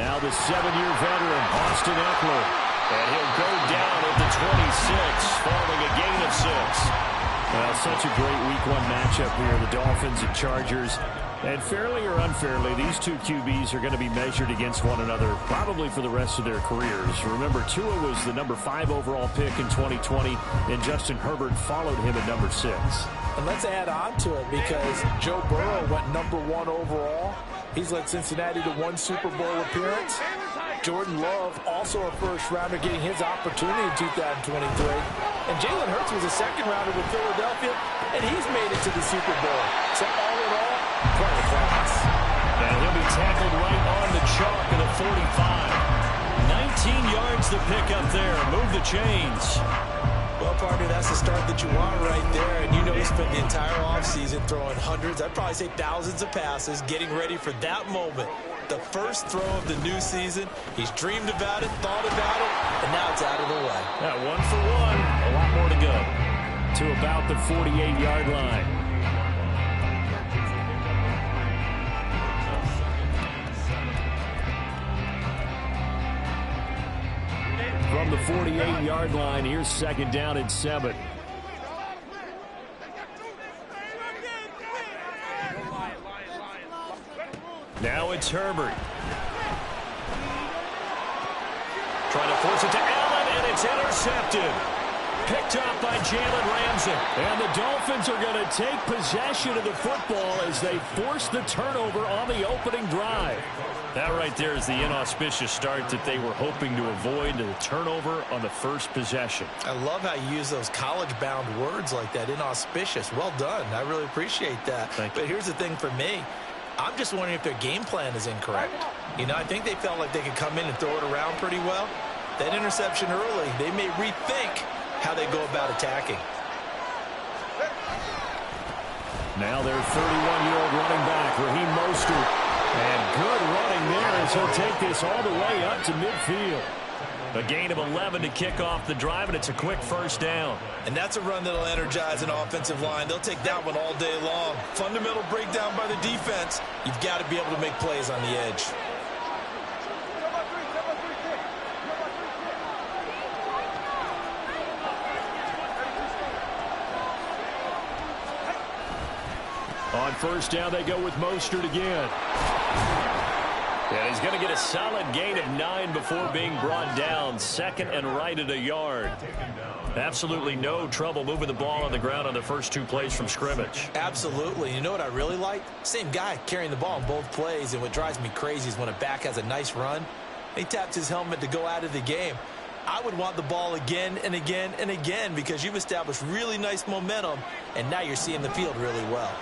Now the 7-year veteran, Austin Eckler. And he'll go down at the 26, following a gain of 6. Well, such a great Week 1 matchup here, the Dolphins and Chargers. And fairly or unfairly, these two QBs are going to be measured against one another probably for the rest of their careers. Remember, Tua was the number 5 overall pick in 2020, and Justin Herbert followed him at number 6. And let's add on to it because Joe Burrow went number 1 overall. He's led Cincinnati to 1 Super Bowl appearance. Jordan Love, also a first-rounder, getting his opportunity in 2023. And Jalen Hurts was a second-rounder with Philadelphia, and he's made it to the Super Bowl. So all in all, quite a class. And he'll be tackled right on the chalk of the 45. 19 yards to pick up there. Move the chains. Well, partner, that's the start that you want right there. And you know he spent the entire offseason throwing hundreds, I'd probably say thousands of passes, getting ready for that moment. The first throw of the new season. He's dreamed about it, thought about it, and now it's out of the way. Yeah, 1 for 1. A lot more to go. To about the 48-yard line. From the 48-yard line, here's 2nd down and 7. Now it's Herbert. Trying to force it to Allen, and it's intercepted. Picked up by Jalen Ramsey. And the Dolphins are going to take possession of the football as they force the turnover on the opening drive. That right there is the inauspicious start that they were hoping to avoid, the turnover on the first possession. I love how you use those college-bound words like that, inauspicious. Well done. I really appreciate that. But here's the thing for me. I'm just wondering if their game plan is incorrect. You know, I think they felt like they could come in and throw it around pretty well. That interception early, they may rethink how they go about attacking. Now their 31-year-old running back, Raheem Mostert. And good running there as he'll take this all the way up to midfield. A gain of 11 to kick off the drive, and it's a quick first down. And that's a run that'll energize an offensive line. They'll take that one all day long. Fundamental breakdown by the defense. You've got to be able to make plays on the edge. On first down, they go with Mostert again. And he's going to get a solid gain of 9 before being brought down. 2nd and right at a yard. Absolutely no trouble moving the ball on the ground on the first 2 plays from scrimmage. Absolutely. You know what I really like? Same guy carrying the ball in both plays. And what drives me crazy is when a back has a nice run, he taps his helmet to go out of the game. I would want the ball again and again and again because you've established really nice momentum, and now you're seeing the field really well.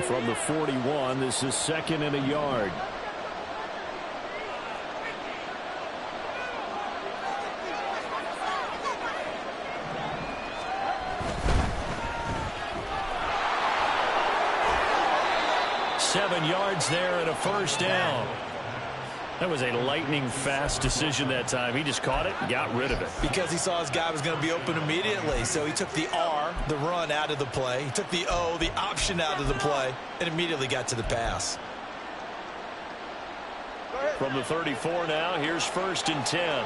From the 41, this is 2nd and a yard. Seven yards there and a first down. That was a lightning-fast decision that time. He just caught it and got rid of it. Because he saw his guy was going to be open immediately. So he took the R, the run, out of the play. He took the O, the option, out of the play, and immediately got to the pass. From the 34 now, here's 1st and 10.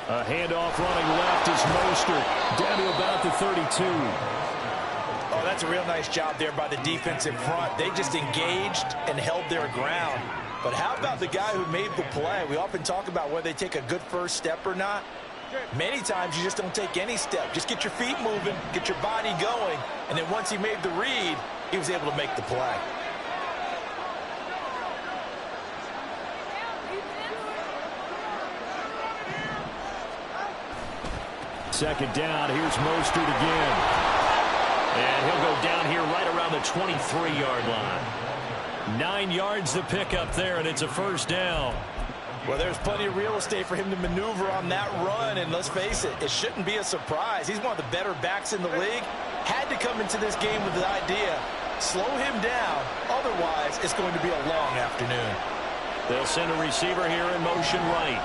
A handoff running left is Mostert. Down to about the 32. Oh, that's a real nice job there by the defensive front. They just engaged and held their ground. But how about the guy who made the play? We often talk about whether they take a good first step or not. Many times you just don't take any step. Just get your feet moving, get your body going, and then once he made the read, he was able to make the play. Second down, here's Mostert again. And he'll go down here right around the 23-yard line. 9 yards to pick up there, and it's a first down. Well, there's plenty of real estate for him to maneuver on that run, and let's face it, it shouldn't be a surprise. He's one of the better backs in the league. Had to come into this game with the idea, slow him down, otherwise it's going to be a long afternoon. They'll send a receiver here in motion right.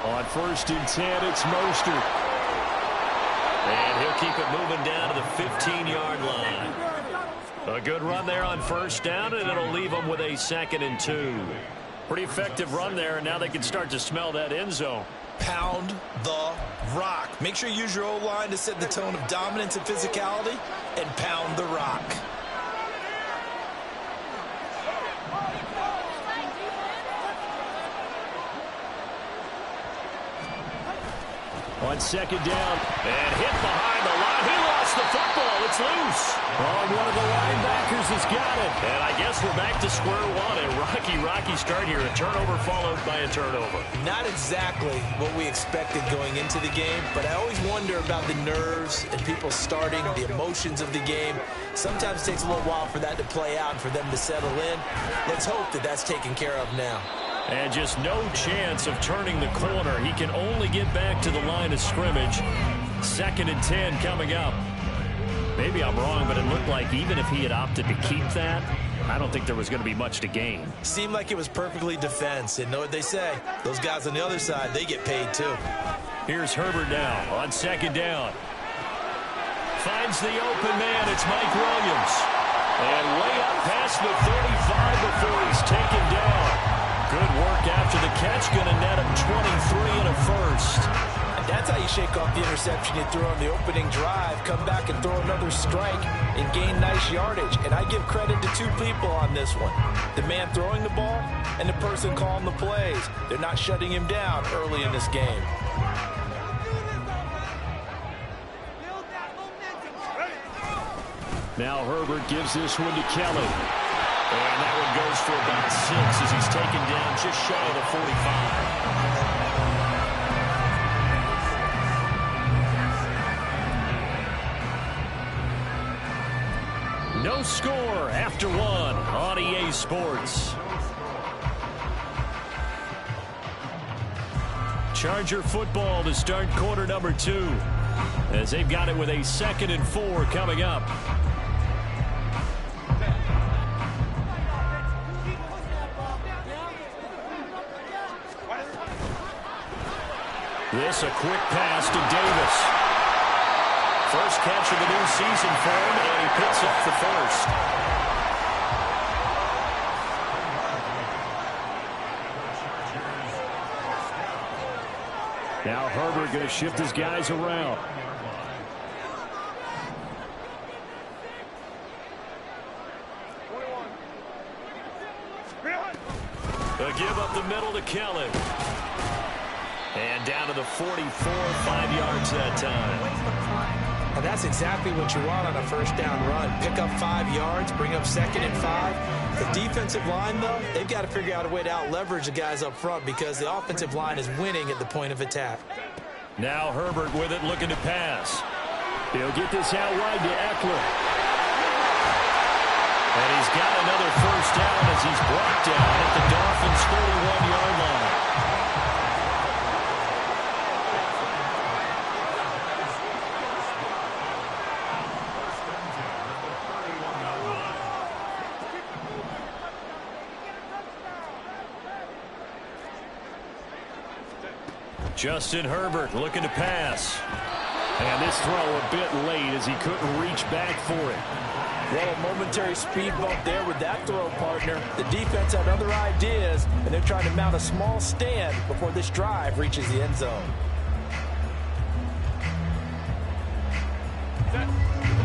On 1st and 10, it's Mostert. And he'll keep it moving down to the 15-yard line. A good run there on first down, and it'll leave them with a 2nd and 2. Pretty effective run there, and now they can start to smell that end zone. Pound the rock. Make sure you use your O-line to set the tone of dominance and physicality, and pound the rock. On 2nd down, and hit behind the line. He lost the football. It's loose. Oh, one of the linebackers has got it. And I guess we're back to square one. A rocky start here. A turnover followed by a turnover. Not exactly what we expected going into the game, but I always wonder about the nerves and people starting, the emotions of the game. Sometimes it takes a little while for that to play out and for them to settle in. Let's hope that that's taken care of now. And just no chance of turning the corner. He can only get back to the line of scrimmage. 2nd and 10 coming up. Maybe I'm wrong, but it looked like even if he had opted to keep that, I don't think there was going to be much to gain. Seemed like it was perfectly defense. And know what they say? Those guys on the other side, they get paid too. Here's Herbert now on 2nd down. Finds the open man. It's Mike Williams. And way up past the 35 before he's taken down. Good work after the catch. Going to net him 23 and a first. And that's how you shake off the interception you threw on the opening drive. Come back and throw another strike and gain nice yardage. And I give credit to 2 people on this one. The man throwing the ball and the person calling the plays. They're not shutting him down early in this game. Now Herbert gives this one to Kelly. And that one goes for about 6 as he's taken down just shy of the 45. No score after 1 on EA Sports. Charger football to start quarter number 2 as they've got it with a 2nd and 4 coming up. This a quick pass to Davis. First catch of the new season for him, and he picks up the first. Now Herbert going to shift his guys around. They'll give up the middle to Kelly. And down to the 44, 5 yards that time. And that's exactly what you want on a first down run. Pick up 5 yards, bring up 2nd and 5. The defensive line, though, they've got to figure out a way to out-leverage the guys up front because the offensive line is winning at the point of attack. Now Herbert with it, looking to pass. He'll get this out wide to Eckler. And he's got another first down as he's brought down at the Dolphins' 31-yard line. Justin Herbert looking to pass. And this throw a bit late as he couldn't reach back for it. Well, a momentary speed bump there with that throw, partner. The defense had other ideas, and they're trying to mount a small stand before this drive reaches the end zone.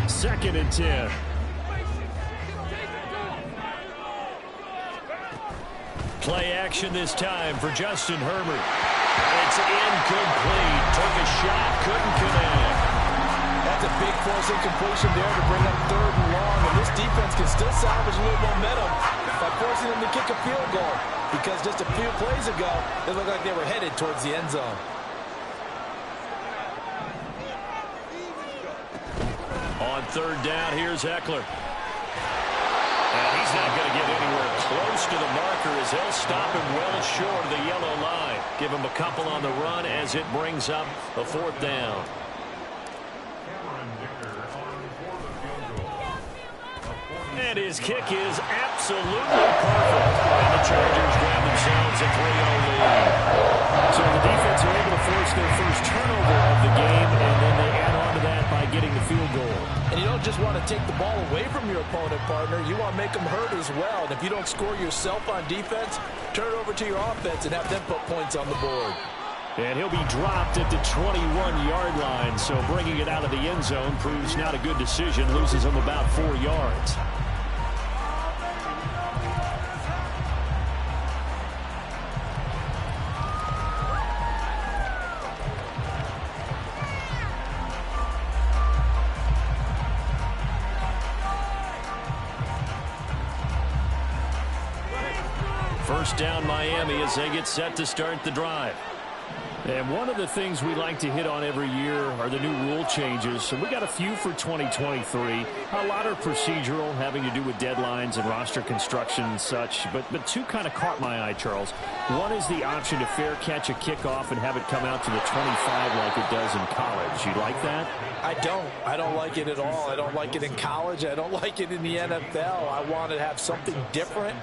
Second and 10. Play action this time for Justin Herbert. And it's incomplete. Took a shot, couldn't connect. That's a big force incompletion there to bring up 3rd and long. And this defense can still salvage a little momentum by forcing them to kick a field goal. Because just a few plays ago, they looked like they were headed towards the end zone. On 3rd down, here's Eckler. And he's not going to get anywhere close to the marker as they'll stop him well short of the yellow line. Give him a couple on the run as it brings up a 4th down. And his kick is absolutely perfect. And the Chargers grab themselves a 3-0 lead. So the defense are able to force their first turnover of the game, and then they add on to that by getting the field goal. And you don't just want to take the ball away from your opponent, partner. You want to make them hurt as well. And if you don't score yourself on defense, turn it over to your offense and have them put points on the board. And he'll be dropped at the 21-yard line. So bringing it out of the end zone proves not a good decision. Loses him about 4 yards. First down Miami as they get set to start the drive. And one of the things we like to hit on every year are the new rule changes. So we got a few for 2023. A lot are procedural, having to do with deadlines and roster construction and such. But two kind of caught my eye, Charles. One is the option to fair catch a kickoff and have it come out to the 25 like it does in college. You like that? I don't. I don't like it at all. I don't like it in college. I don't like it in the NFL. I want to have something different.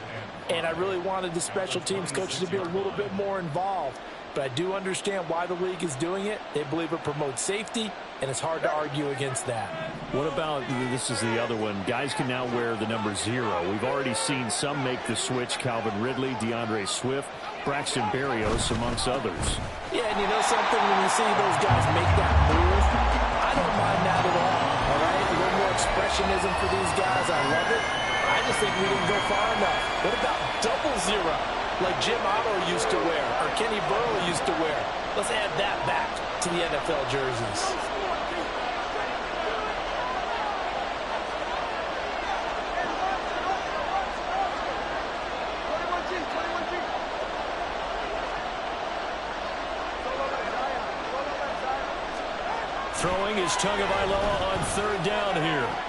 And I really wanted the special teams coaches to be a little bit more involved. But I do understand why the league is doing it. They believe it promotes safety, and it's hard to argue against that. What about, this is the other one, guys can now wear the number 0. We've already seen some make the switch, Calvin Ridley, DeAndre Swift, Braxton Berrios, amongst others. Yeah, and you know something, when you see those guys make that move, I don't mind that at all right? A little more expressionism for these guys. I love it. I just think we didn't go far enough. What about double 0? Like Jim Otto used to wear, or Kenny Burrow used to wear. Let's add that back to the NFL jerseys. Throwing is Tagovailoa on third down here.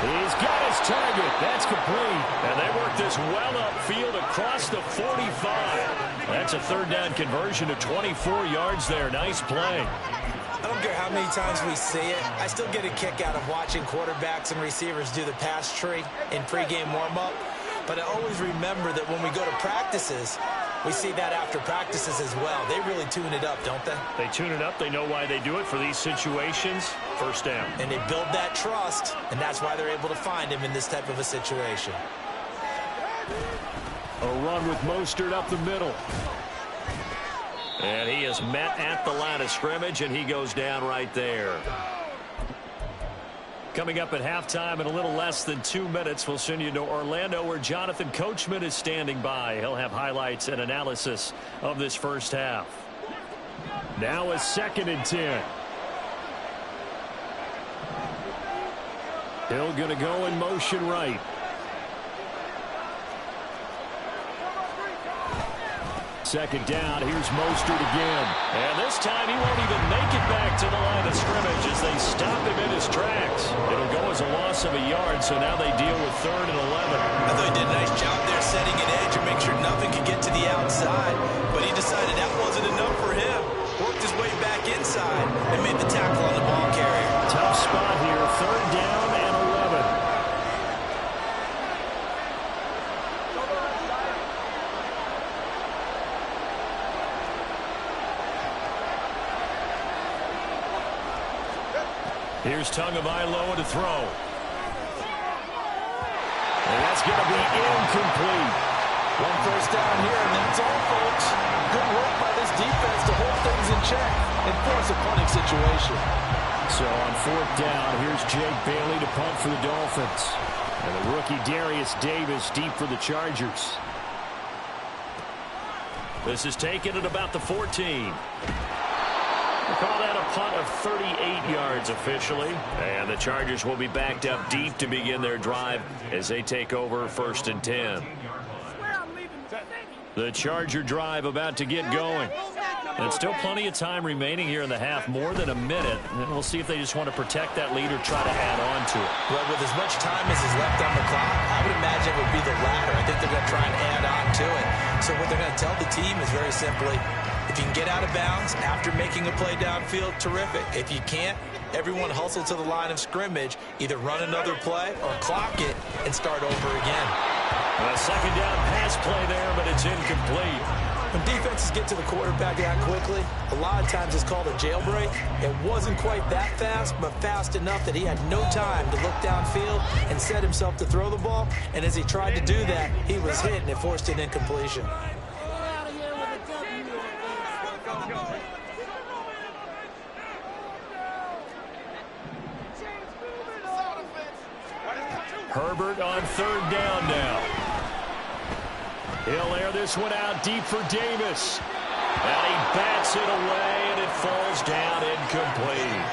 He's got his target. That's complete. And they work this well upfield across the 45. That's a third down conversion to 24 yards there. Nice play. I don't care how many times we see it. I still get a kick out of watching quarterbacks and receivers do the pass tree in pregame warm-up. But I always remember that when we go to practices, we see that after practices as well. They really tune it up, don't they? They tune it up. They know why they do it for these situations. First down. And they build that trust, and that's why they're able to find him in this type of a situation. A run with Mostert up the middle. And he is met at the line of scrimmage, and he goes down right there. Coming up at halftime in a little less than 2 minutes, we'll send you to Orlando where Jonathan Coachman is standing by. He'll have highlights and analysis of this first half. Now a 2nd and 10. Hill going to go in motion right. Second down, here's Mostert again. And this time he won't even make it back to the line of scrimmage as they stop him in his tracks. It'll go as a loss of a yard, so now they deal with 3rd and 11. I thought he did a nice job there setting an edge and make sure nothing could get to the outside. But he decided that wasn't enough for him. Worked his way back inside and made the tackle on the ball carrier. Tough spot here, 3rd down and 11. Here's Tagovailoa to throw. And that's going to be incomplete. One first down here, and that's all, folks. Good work by this defense to hold things in check and force a punting situation. So on 4th down, here's Jake Bailey to punt for the Dolphins. And the rookie Darius Davis deep for the Chargers. This is taken at about the 14. We'll call that a punt of 38 yards officially. And the Chargers will be backed up deep to begin their drive as they take over 1st and 10. The Charger drive about to get going. And still plenty of time remaining here in the half, more than a minute. And we'll see if they just want to protect that lead or try to add on to it. Well, with as much time as is left on the clock, I would imagine it would be the latter. I think they're going to try and add on to it. So what they're going to tell the team is very simply, if you can get out of bounds after making a play downfield, terrific. If you can't, everyone hustle to the line of scrimmage, either run another play or clock it and start over again. A 2nd down pass play there, but it's incomplete. When defenses get to the quarterback that quickly, a lot of times it's called a jailbreak. It wasn't quite that fast, but fast enough that he had no time to look downfield and set himself to throw the ball. And as he tried to do that, he was hit and it forced an incompletion. Herbert on third down now. He'll air this one out deep for Davis. And he bats it away, and it falls down incomplete.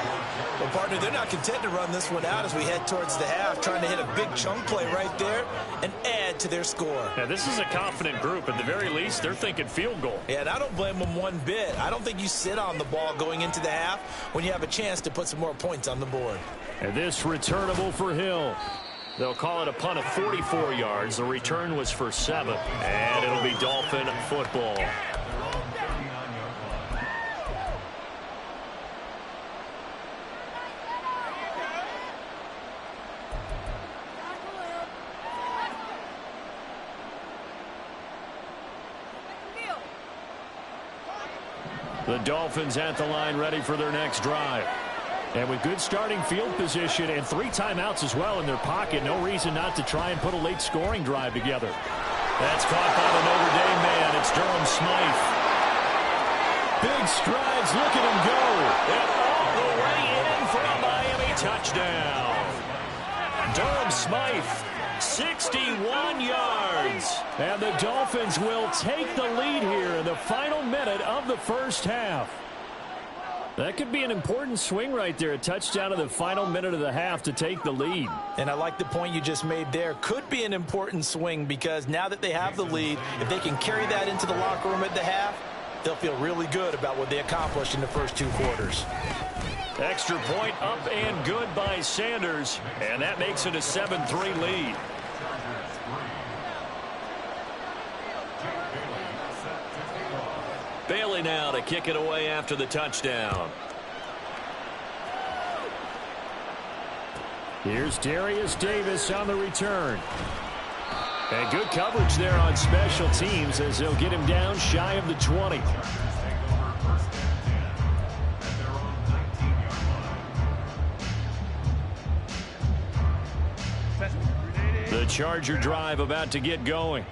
Well, partner, they're not content to run this one out as we head towards the half, trying to hit a big chunk play right there and add to their score. Yeah, this is a confident group. At the very least, they're thinking field goal. Yeah, and I don't blame them one bit. I don't think you sit on the ball going into the half when you have a chance to put some more points on the board. And this returnable for Hill. They'll call it a punt of 44 yards. The return was for 7. And it'll be Dolphin football. The Dolphins at the line ready for their next drive. And with good starting field position and 3 timeouts as well in their pocket, no reason not to try and put a late scoring drive together. That's caught by the Notre Dame man. It's Durham Smythe. Big strides. Look at him go. And all the way in for a Miami touchdown. Durham Smythe, 61 yards. And the Dolphins will take the lead here in the final minute of the first half. That could be an important swing right there. A touchdown in the final minute of the half to take the lead. And I like the point you just made there. Could be an important swing because now that they have the lead, if they can carry that into the locker room at the half, they'll feel really good about what they accomplished in the first 2 quarters. Extra point up and good by Sanders. And that makes it a 7-3 lead. Bailey now to kick it away after the touchdown. Here's Darius Davis on the return. And good coverage there on special teams as they'll get him down shy of the 20. The Charger drive about to get going.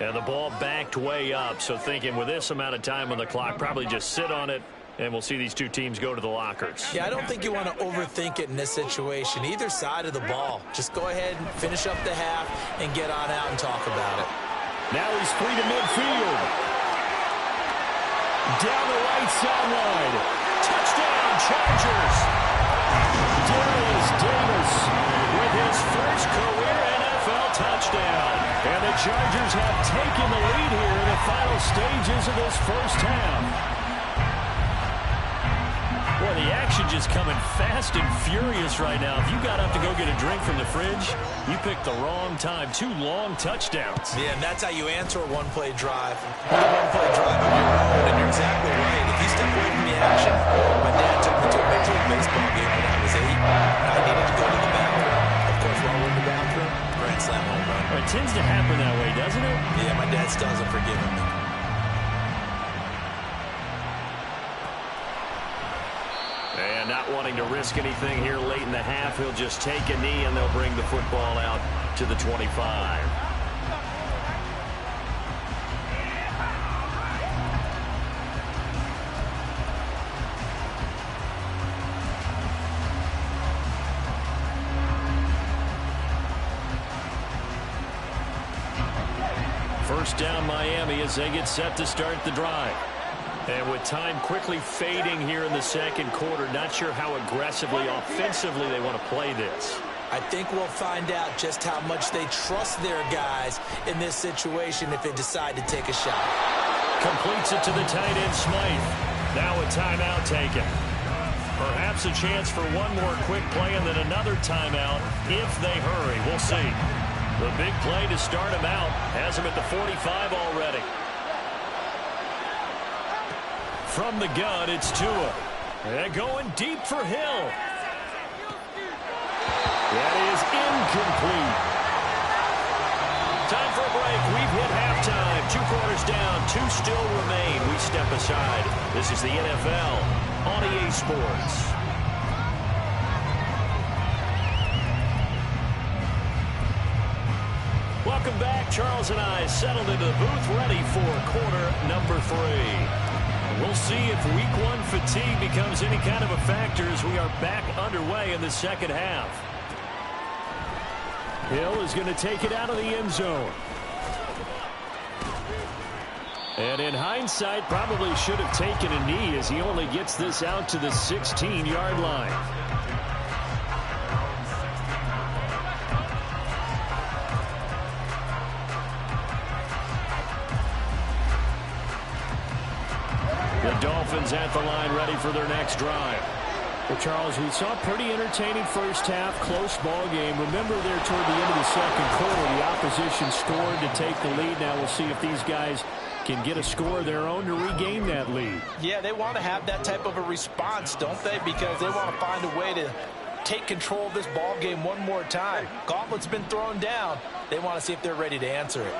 And the ball backed way up, so thinking with this amount of time on the clock, probably just sit on it, and we'll see these 2 teams go to the lockers. Yeah, I don't think you want to overthink it in this situation. Either side of the ball. Just go ahead and finish up the half and get on out and talk about it. Now he's free to midfield. Down the right sideline. Touchdown, Chargers. Darius Davis with his first career NFL touchdown. And the Chargers have taken the lead here in the final stages of this first half. Boy, the action just coming fast and furious right now. If you got up to go get a drink from the fridge, you picked the wrong time. 2 long touchdowns. Yeah, and that's how you answer a one-play drive. A one-play drive of your own, and you're exactly right. If you step away from the action, my dad took me to a Major League Baseball game when I was 8. I needed to go to the bathroom. Of course, while we're in the bathroom, grand slam home run. It tends to happen that way, doesn't it? Yeah, my dad still hasn't forgiven me. And not wanting to risk anything here late in the half, he'll just take a knee and they'll bring the football out to the 25. First down Miami as they get set to start the drive. And with time quickly fading here in the second quarter, not sure how aggressively, offensively they want to play this. I think we'll find out just how much they trust their guys in this situation if they decide to take a shot. Completes it to the tight end Smythe. Now a timeout taken. Perhaps a chance for one more quick play and then another timeout if they hurry. We'll see. The big play to start him out has him at the 45 already. From the gun, it's Tua. And going deep for Hill. That is incomplete. Time for a break. We've hit halftime. 2 quarters down, 2 still remain. We step aside. This is the NFL on EA Sports. Welcome back. Charles and I settled into the booth, ready for quarter number 3. We'll see if week 1 fatigue becomes any kind of a factor as we are back underway in the second half. Hill is going to take it out of the end zone. And in hindsight, probably should have taken a knee as he only gets this out to the 16-yard line. The Dolphins at the line, ready for their next drive. Well, Charles, we saw a pretty entertaining first half, close ball game. Remember there toward the end of the second quarter, the opposition scored to take the lead. Now we'll see if these guys can get a score of their own to regain that lead. Yeah, they want to have that type of a response, don't they? Because they want to find a way to take control of this ball game one more time. Gauntlet's been thrown down. They want to see if they're ready to answer it.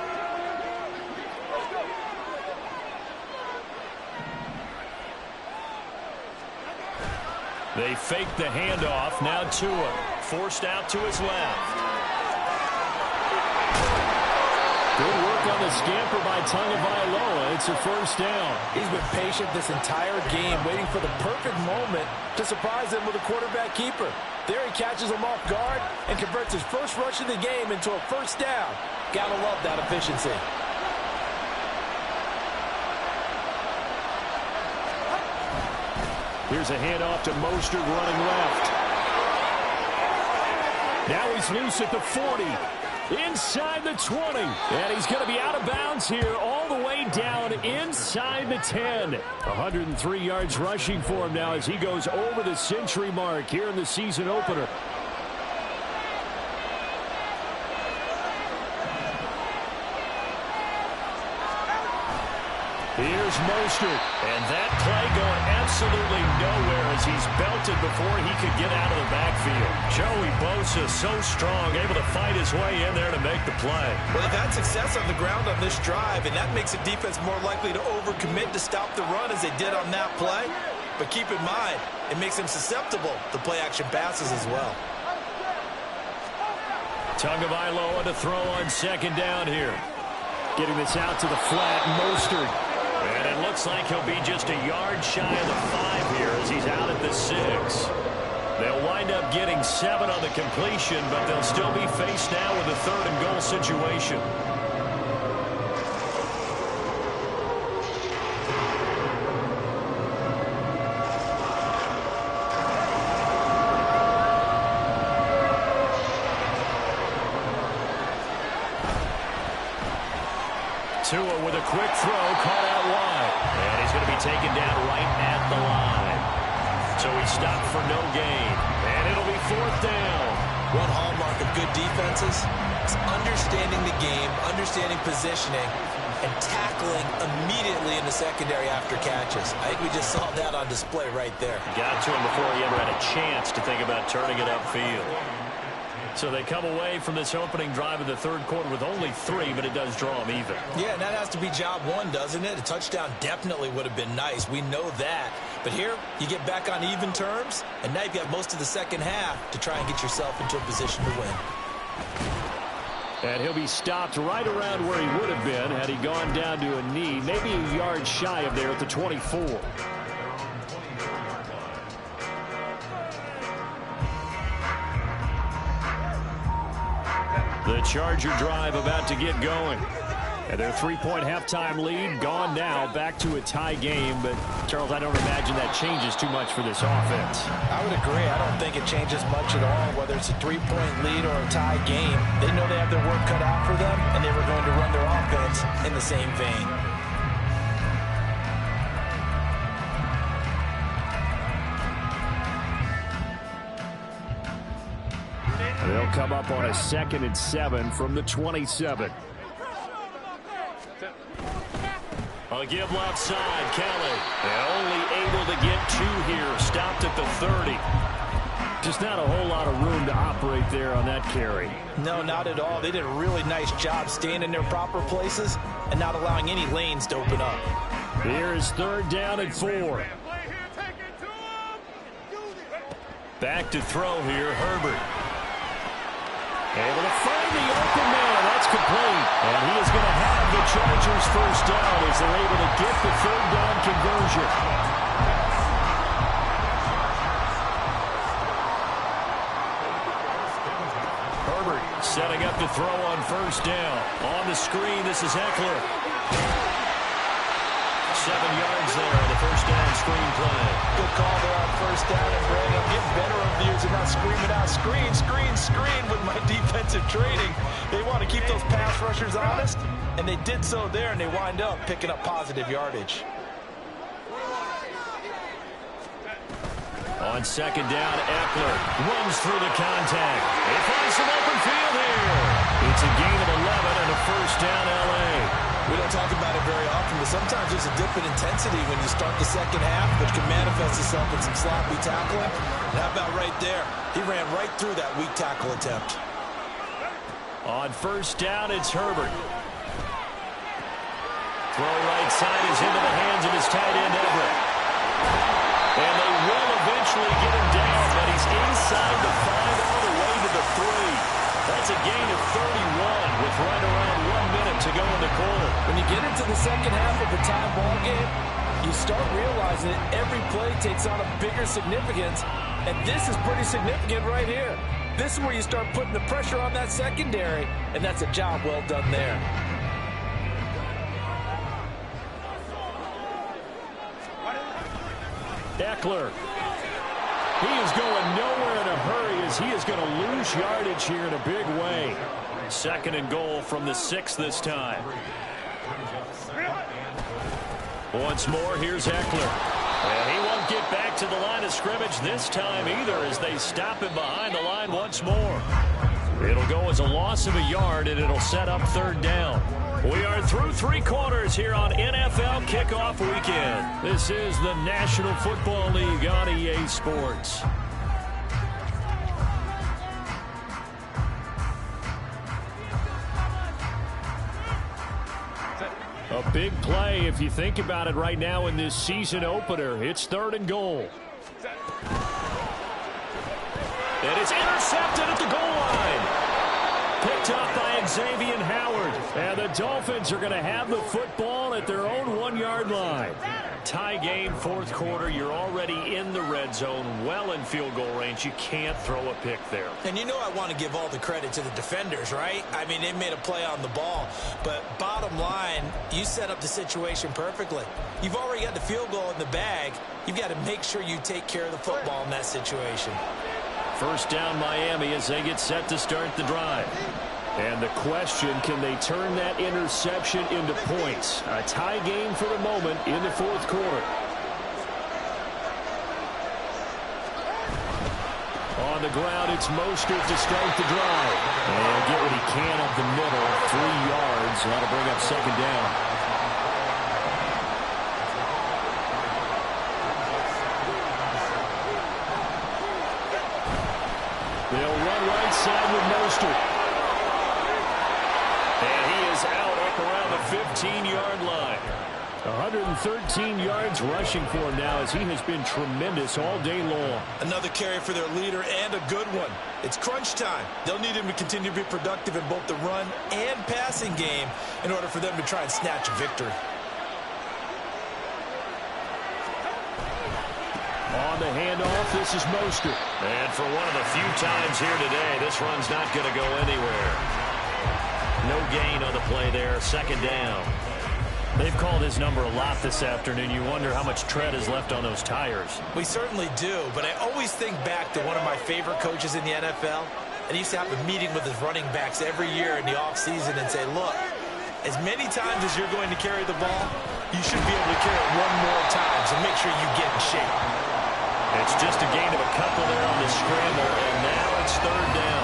They fake the handoff. Now Tua forced out to his left. Good work on the scamper by Tagovailoa. It's a first down. He's been patient this entire game, waiting for the perfect moment to surprise them with a quarterback keeper. There he catches him off guard and converts his first rush of the game into a first down. Gotta love that efficiency. Here's a handoff to Mostert running left. Now he's loose at the 40. Inside the 20. And he's going to be out of bounds here all the way down inside the 10. 103 yards rushing for him now as he goes over the century mark here in the season opener. Here's Mostert, and that play going absolutely nowhere as he's belted before he could get out of the backfield. Joey Bosa so strong, able to fight his way in there to make the play. Well, they've had success on the ground on this drive, and that makes the defense more likely to overcommit to stop the run as they did on that play. But keep in mind, it makes them susceptible to play-action passes as well. Tagovailoa to throw on second down here. Getting this out to the flat, Mostert. And it looks like he'll be just a yard shy of the 5 here as he's out at the 6. They'll wind up getting 7 on the completion, but they'll still be faced now with a 3rd and goal situation. Tua with a quick throw, caught out wide. And he's going to be taken down right at the line. So he stopped for no gain. And it'll be 4th down. One hallmark of good defenses is understanding the game, understanding positioning, and tackling immediately in the secondary after catches. I think we just saw that on display right there. Got to him before he ever had a chance to think about turning it upfield. So they come away from this opening drive of the 3rd quarter with only 3, but it does draw them even. Yeah, and that has to be job 1, doesn't it? A touchdown definitely would have been nice. We know that. But here, you get back on even terms, and now you've got most of the second half to try and get yourself into a position to win. And he'll be stopped right around where he would have been had he gone down to a knee, maybe a yard shy of there at the 24. The Charger drive about to get going. And their 3-point halftime lead gone now, back to a tie game. But, Charles, I don't imagine that changes too much for this offense. I would agree. I don't think it changes much at all, whether it's a 3-point lead or a tie game. They know they have their work cut out for them, and they were going to run their offense in the same vein. They'll come up on a 2nd and 7 from the 27. A give left side, Kelly. And only able to get 2 here. Stopped at the 30. just not a whole lot of room to operate there on that carry. No, not at all. They did a really nice job staying in their proper places and not allowing any lanes to open up. Here is 3rd down and 4. Back to throw here, Herbert. Able to find the open man. That's complete. And he is going to have the Chargers 1st down as they're able to get the 3rd down conversion. Herbert setting up to throw on 1st down. On the screen, this is Eckler. 7 yards there on the 1st down screen play. Good call there on 1st down. And Brandon, I'm getting better reviews and not screaming out, screen, screen, screen with my defensive training. They want to keep those pass rushers honest, and they did so there, and they wind up picking up positive yardage. On 2nd down, Eckler runs through the contact. He finds some open field here. It's a gain of 11 and a 1st down, L.A. We don't talk about it very often, but sometimes there's a dip in intensity when you start the 2nd half, which can manifest itself in some sloppy tackling. And how about right there? He ran right through that weak tackle attempt. On 1st down, it's Herbert. Throw right side is into the hands of his tight end, Everett. And they will eventually get him down, but he's inside the 5 all the way to the 3. That's a gain of 31 with right around 1 minute to go in the quarter. When you get into the 2nd half of the tie ball game, you start realizing that every play takes on a bigger significance, and this is pretty significant right here. This is where you start putting the pressure on that secondary, and that's a job well done there. Eckler. He is going nowhere in a hurry as he is going to lose yardage here in a big way. 2nd and goal from the 6 this time. Once more, here's Eckler. And he won't get back to the line of scrimmage this time either as they stop him behind the line once more. It'll go as a loss of a yard, and it'll set up 3rd down. We are through 3 quarters here on NFL Kickoff Weekend. This is the National Football League on EA Sports. A big play if you think about it right now in this season opener. It's 3rd and goal. And it's intercepted at the goal line. Picked up by Xavier Howard. And the Dolphins are going to have the football at their own 1-yard line. Tie game, 4th quarter. You're already in the red zone, well in field goal range. You can't throw a pick there. And you know I want to give all the credit to the defenders, right? I mean, they made a play on the ball. But bottom line, you set up the situation perfectly. You've already got the field goal in the bag. You've got to make sure you take care of the football in that situation. 1st down Miami as they get set to start the drive. And the question, can they turn that interception into points? A tie game for the moment in the 4th quarter. On the ground, it's Mostert to start the drive. And get what he can up the middle. 3 yards. That'll bring up 2nd down. They'll run right side with Mostert. And he is out up around the 15-yard line. 113 yards rushing for him now as he has been tremendous all day long. Another carry for their leader and a good one. It's crunch time. They'll need him to continue to be productive in both the run and passing game in order for them to try and snatch a victory. On the handoff, this is Mostert. And for one of the few times here today, this run's not going to go anywhere. No gain on the play there, 2nd down. They've called his number a lot this afternoon. You wonder how much tread is left on those tires. We certainly do, but I always think back to one of my favorite coaches in the NFL. And he used to have a meeting with his running backs every year in the offseason and say, look, as many times as you're going to carry the ball, you should be able to carry it 1 more time, so make sure you get in shape. It's just a gain of a couple there on the scramble, and now it's 3rd down.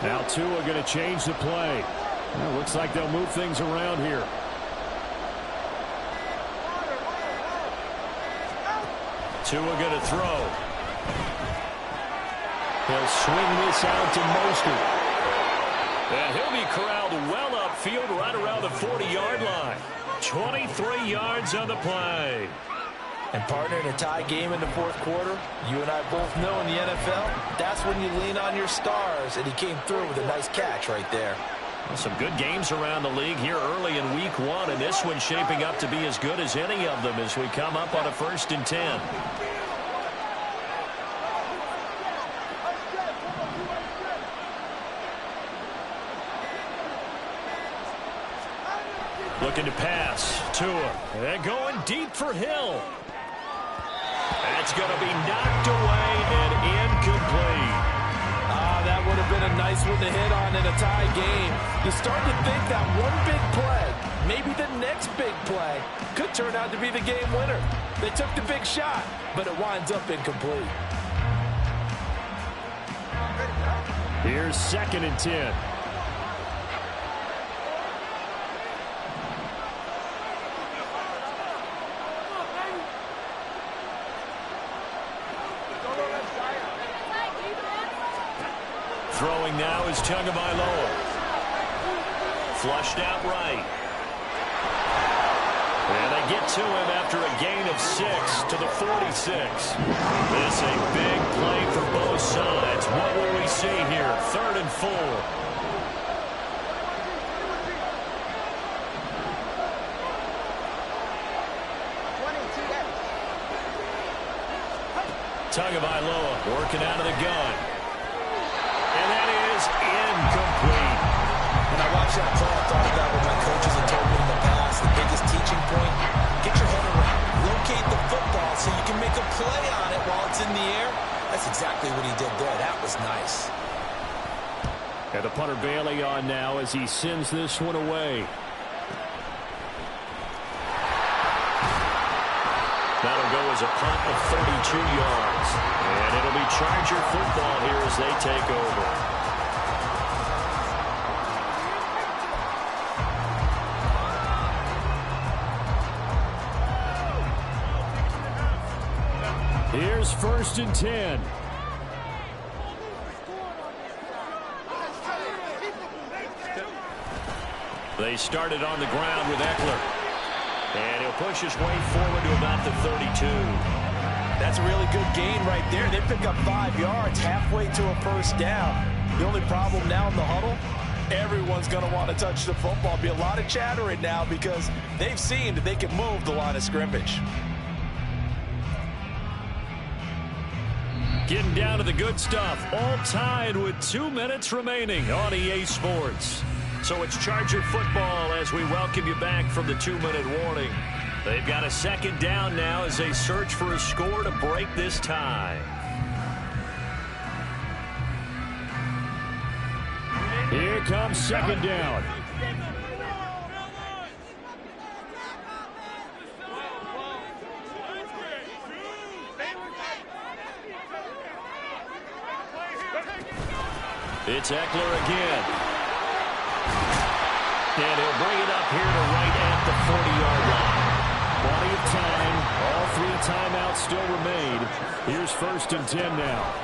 Now Tua going to change the play. Well, looks like they'll move things around here. Tua going to throw. He'll swing this out to Mostert. And he'll be corralled well upfield right around the 40-yard line. 23 yards on the play. And partner, in a tie game in the fourth quarter, you and I both know in the NFL, that's when you lean on your stars, and he came through with a nice catch right there. Well, some good games around the league here early in week one, and this one's shaping up to be as good as any of them as we come up on a 1st and 10. Looking to pass. Tua. And going deep for Hill. That's going to be knocked away and incomplete. That would have been a nice one to hit on in a tie game. You start to think that one big play, maybe the next big play, could turn out to be the game winner. They took the big shot, but it winds up incomplete. Here's 2nd and 10. Throwing now is Tagovailoa. Flushed out right. And they get to him after a gain of 6 to the 46. This a big play for both sides. What will we see here? 3rd and 4. Tagovailoa working out of the gun. And that is incomplete. When I watched that play, I thought about what my coaches had told me in the past. The biggest teaching point, get your head around. Locate the football so you can make a play on it while it's in the air. That's exactly what he did there. That was nice. And the punter Bailey on now as he sends this one away. That'll go as a punt of 32 yards. And it'll be Charger football here as they take over. Here's 1st and 10. They started on the ground with Eckler. And he'll push his way forward to about the 32. That's a really good gain right there. They pick up 5 yards halfway to a 1st down. The only problem now in the huddle, everyone's going to want to touch the football. Be a lot of chattering now because they've seen that they can move the line of scrimmage. Getting down to the good stuff. All tied with 2 minutes remaining on EA Sports. So it's Charger football as we welcome you back from the 2-minute warning. They've got a 2nd down now as they search for a score to break this tie. Here comes 2nd down. It's Eckler again. And he'll bring it up here to right at the 40-yard line. Plenty of time. All 3 timeouts still remain. Here's 1st and 10 now.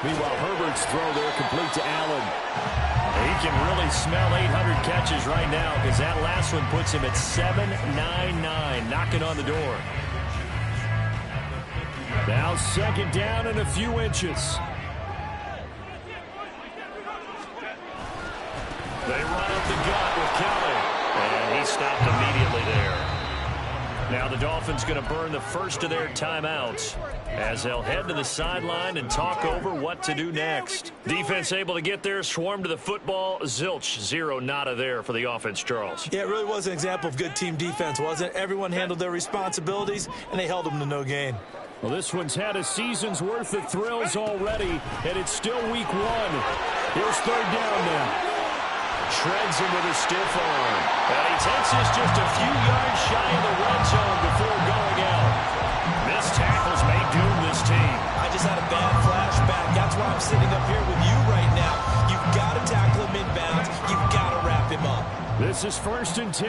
Meanwhile, Herbert's throw there complete to Allen. He can really smell 800 catches right now because that last one puts him at 799, knocking on the door. Now 2nd down and a few inches. They run up the gut with Kelly, and he stopped immediately there. Now the Dolphins going to burn the first of their timeouts as they'll head to the sideline and talk over what to do next. Defense able to get there, swarm to the football. Zilch, 0 nada there for the offense, Charles. Yeah, it really was an example of good team defense, wasn't it? Everyone handled their responsibilities, and they held them to no gain. Well, this one's had a season's worth of thrills already, and it's still week 1. Here's 3rd down now. Shreds him with a stiff arm. And he takes us just a few yards shy of the red zone before going out. Missed tackles may doom this team. I just had a bad flashback This is 1st and 10.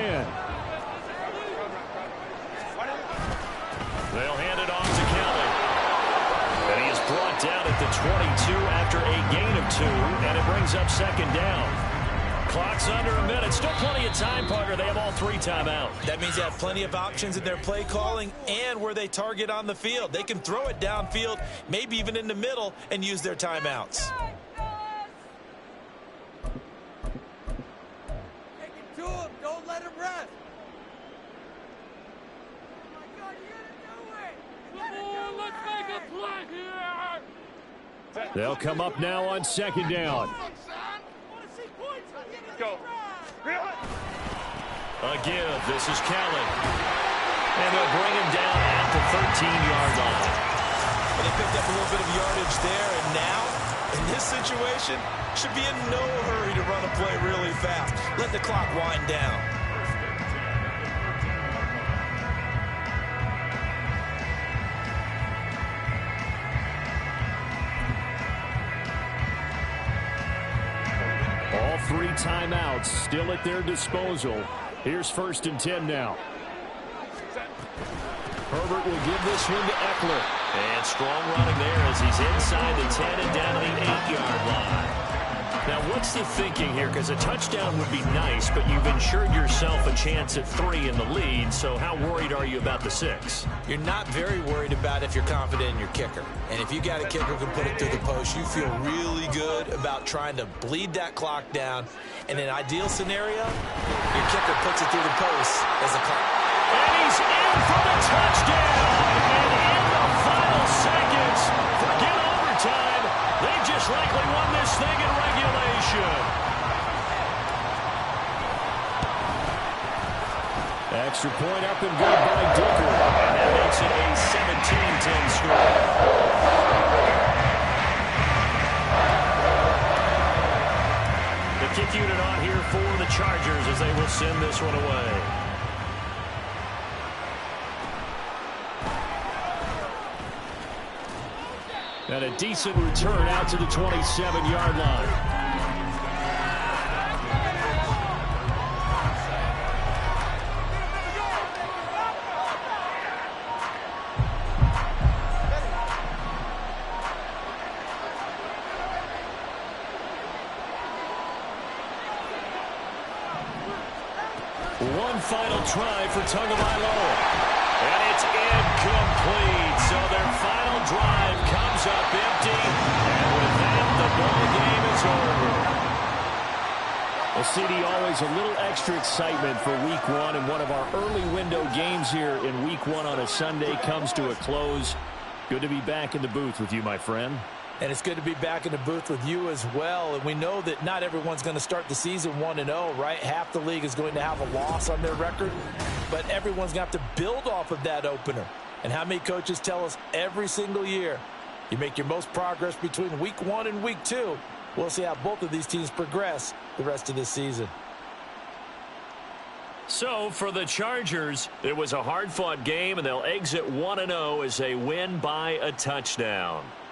They'll hand it off to Kelly. And he is brought down at the 22 after a gain of 2, and it brings up 2nd down. Clock's under a minute. Still plenty of time, Parker. They have all 3 timeouts. That means they have plenty of options in their play calling and where they target on the field. They can throw it downfield, maybe even in the middle, and use their timeouts. Take it to him. Don't let him rest. Oh, my God, you gotta do it. Come on, let's make a play here. They'll come up now on 2nd down. Go. A give. This is Kelly. And they'll bring him down at the 13-yard line. Well, they picked up a little bit of yardage there, and now, in this situation, should be in no hurry to run a play really fast. Let the clock wind down. All 3 timeouts still at their disposal. Here's 1st and 10 now. Herbert will give this one to Eckler. And strong running there as he's inside the 10 and down to the 8-yard line. Now, what's the thinking here? Because a touchdown would be nice, but you've ensured yourself a chance at 3 in the lead, so how worried are you about the 6? You're not very worried about if you're confident in your kicker. And if you got a kicker who can put it through the post, you feel really good about trying to bleed that clock down. In an ideal scenario, your kicker puts it through the post as a clock. And he's in for the touchdown. And in the final seconds, forget overtime. They just likely won this thing in regulation. Extra point up and good by Dicker. And that makes it a 17-10 score. The kick unit on here for the Chargers as they will send this one away. And a decent return out to the 27-yard line. One final try for Tagovailoa. And it's incomplete. So their final drive comes up empty. And with that, the ball game is over. Well, CD, always a little extra excitement for Week 1. And one of our early window games here in Week 1 on a Sunday comes to a close. Good to be back in the booth with you, my friend. And it's good to be back in the booth with you as well. And we know that not everyone's going to start the season 1-0, right? Half the league is going to have a loss on their record. But everyone's going to have to build off of that opener. And how many coaches tell us every single year, you make your most progress between Week 1 and Week 2. We'll see how both of these teams progress the rest of this season. So, for the Chargers, it was a hard-fought game, and they'll exit 1-0 as they win by a touchdown.